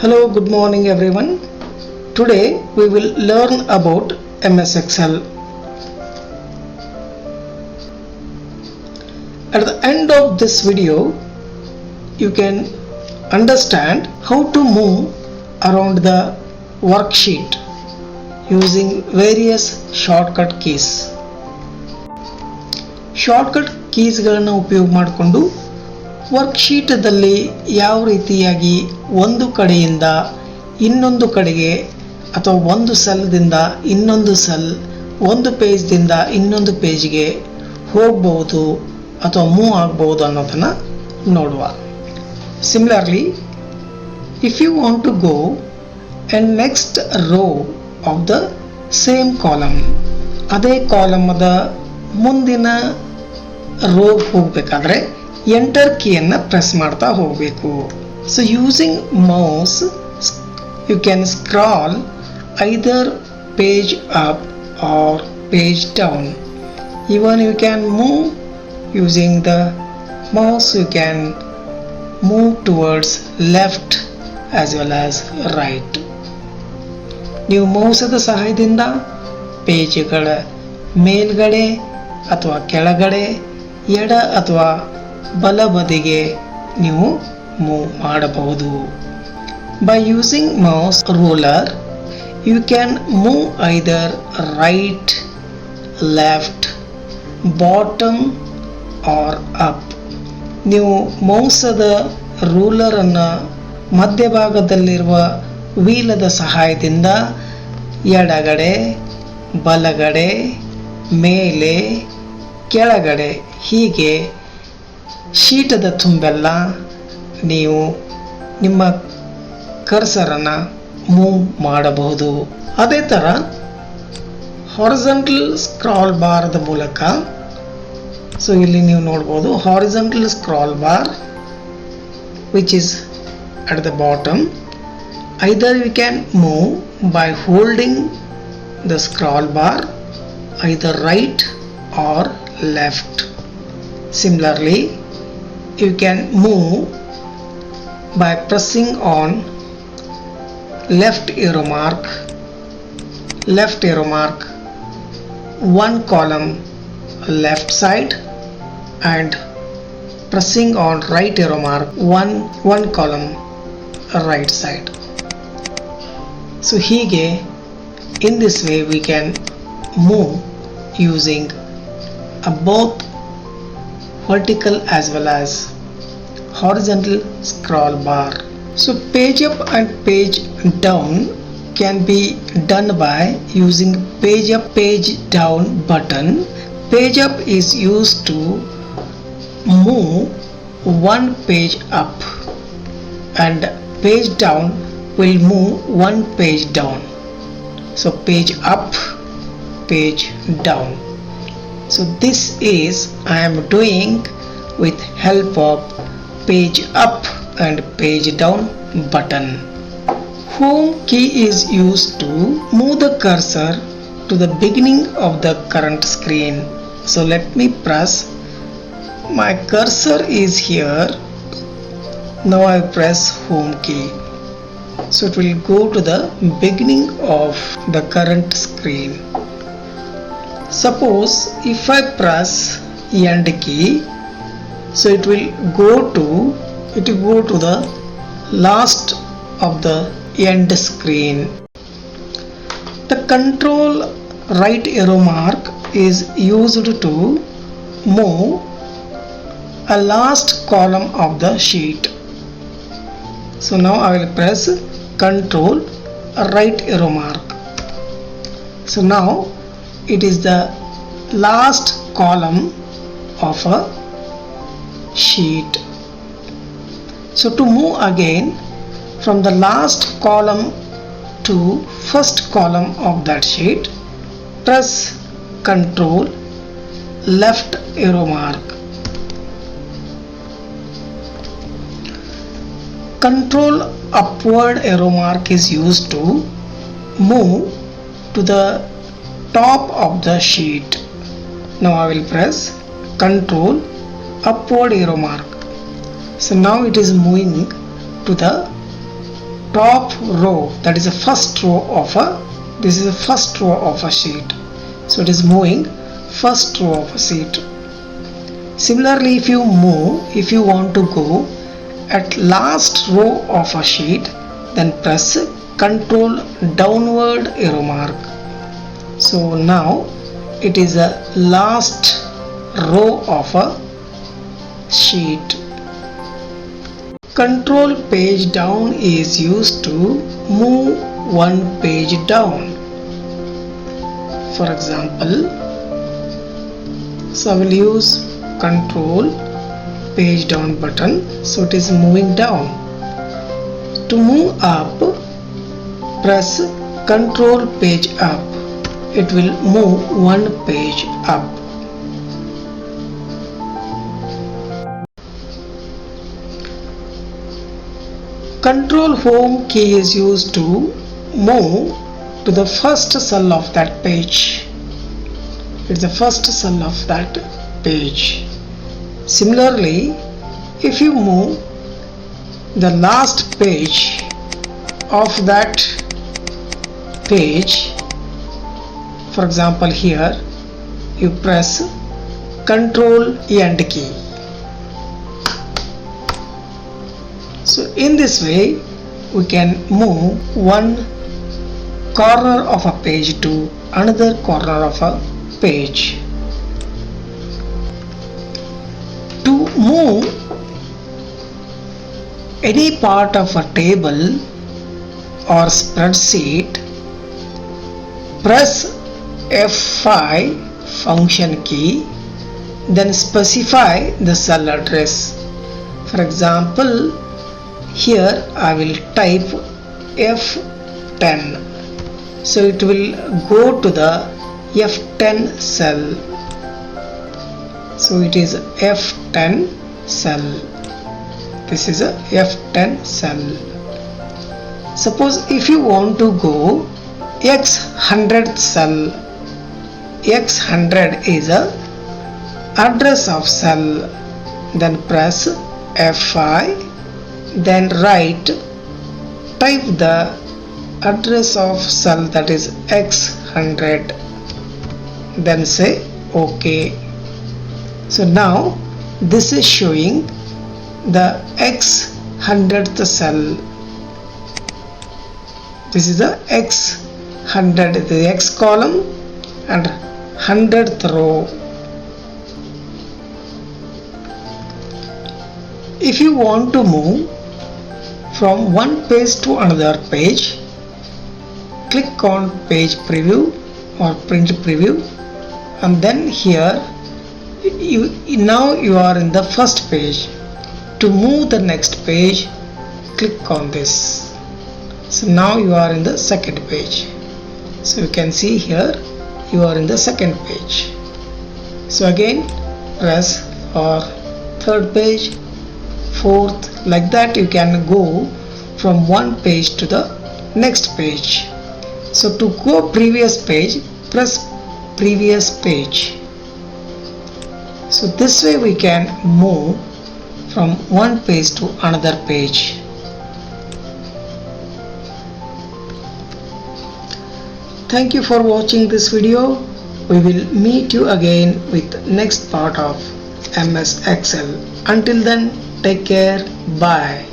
Hello, good morning everyone. Today we will learn about MS Excel. At the end of this video, you can understand how to move around the worksheet using various shortcut keys. Shortcut ಕೀಸ್ಗಳನ್ನು ಉಪಯೋಗ ಮಾಡಿಕೊಂಡು ವರ್ಕ್ಶೀಟದಲ್ಲಿ ಯಾವ ರೀತಿಯಾಗಿ ಒಂದು ಕಡೆಯಿಂದ ಇನ್ನೊಂದು ಕಡೆಗೆ ಅಥವಾ ಒಂದು ಸೆಲ್ದಿಂದ ಇನ್ನೊಂದು ಸೆಲ್, ಒಂದು ಪೇಜ್ದಿಂದ ಇನ್ನೊಂದು ಪೇಜ್ಗೆ ಹೋಗಬಹುದು ಅಥವಾ ಮೂವ್ ಆಗಬಹುದು ಅನ್ನೋದನ್ನು ನೋಡುವ. Similarly, if you want to go and next row of the same column, ಅದೇ ಕಾಲಮದ ಮುಂದಿನ ರೋ ಹೋಗಬೇಕಾದ್ರೆ ಎಂಟರ್ ಕೀಯನ್ನು ಪ್ರೆಸ್ ಮಾಡ್ತಾ ಹೋಗಬೇಕು. So using mouse you can scroll either page up or page down. Even you can move using the mouse, you can move towards left as well as right. ನೀವು ಮೌಸದ ಸಹಾಯದಿಂದ ಪೇಜ್ಗಳ ಮೇಲ್ಗಡೆ ಅಥವಾ ಕೆಳಗಡೆ, ಎಡ ಅಥವಾ ಬಲಬದಿಗೆ ನೀವು ಮೂವ್ ಮಾಡಬಹುದು. By using mouse ruler you can move either right, left, bottom or up. ನೀವು ಮೌಸದ ರೂಲರನ್ನು ಮಧ್ಯಭಾಗದಲ್ಲಿರುವ ವೀಲದ ಸಹಾಯದಿಂದ ಎಡಗಡೆ, ಬಲಗಡೆ, ಮೇಲೆ, ಕೆಳಗಡೆ ಹೀಗೆ ಶೀಟದ ತುಂಬೆಲ್ಲ ನೀವು ನಿಮ್ಮ ಕರ್ಸರನ್ನು ಮೂವ್ ಮಾಡಬಹುದು. ಅದೇ ಥರ ಹಾರಿಜಾಂಟಲ್ ಸ್ಕ್ರಾಲ್ ಬಾರದ ಮೂಲಕ, ಸೊ ಇಲ್ಲಿ ನೀವು ನೋಡ್ಬೋದು horizontal scroll bar which is at the bottom. Either you can move by holding the scroll bar either right or left. Similarly, you can move by pressing on left arrow mark, one column left side, and pressing on right arrow mark, one column right side. So hige in this way we can move using both vertical as well as horizontal scroll bar. So page up and page down can be done by using page up, page down button. Page up is used to move one page up and page down will move one page down. So page up, page down. So this is I am doing with help of page up and page down button. Home key is used to move the cursor to the beginning of the current screen. So let me press. My cursor is here. Now I press home key. So it will go to the beginning of the current screen. Suppose if I press end key, so it will go to the last of the end screen. The control right arrow mark is used to move a last column of the sheet. So now I will press control right arrow mark. So now it is the last column of a sheet. So to move again from the last column to first column of that sheet, press control left arrow mark. Control upward arrow mark is used to move to the top of the sheet. Now I will press control upward arrow mark. So now it is moving to the top row, that is the first row of this is the first row of a sheet, so it is moving first row of a sheet. Similarly, if you want to go at last row of a sheet, then press control downward arrow mark. So now it is a last row of a sheet. Control page down is used to move one page down. For example, so I will use control page down button, so it is moving down. To move up, press control page up. It will move one page up. Control home key is used to move to the first cell of that page. It's the first cell of that page. Similarly, if you move the last page of that page, for example here, you press control end key. So in this way we can move one corner of a page to another corner of a page. To move any part of a table or spreadsheet, press F5 function key, then specify the cell address. For example, here I will type F10, so it will go to the F10 cell. So it is F10 cell. This is a F10 cell. Suppose if you want to go X100 cell, X100 is a address of cell, then press F5, then type the address of cell, that is X100, then say OK. So now this is showing the X100th cell. This is the X100, the X column and 100th row. If you want to move from one page to another page, click on page preview or print preview, and then here now you are in the first page. To move the next page, click on this. So now you are in the second page. So you can see here you are in the second page. So again press for third page, fourth, like that you can go from one page to the next page. So to go previous page, press previous page. So this way we can move from one page to another page. Thank you for watching this video. We will meet you again with next part of MS Excel. Until then, take care. Bye.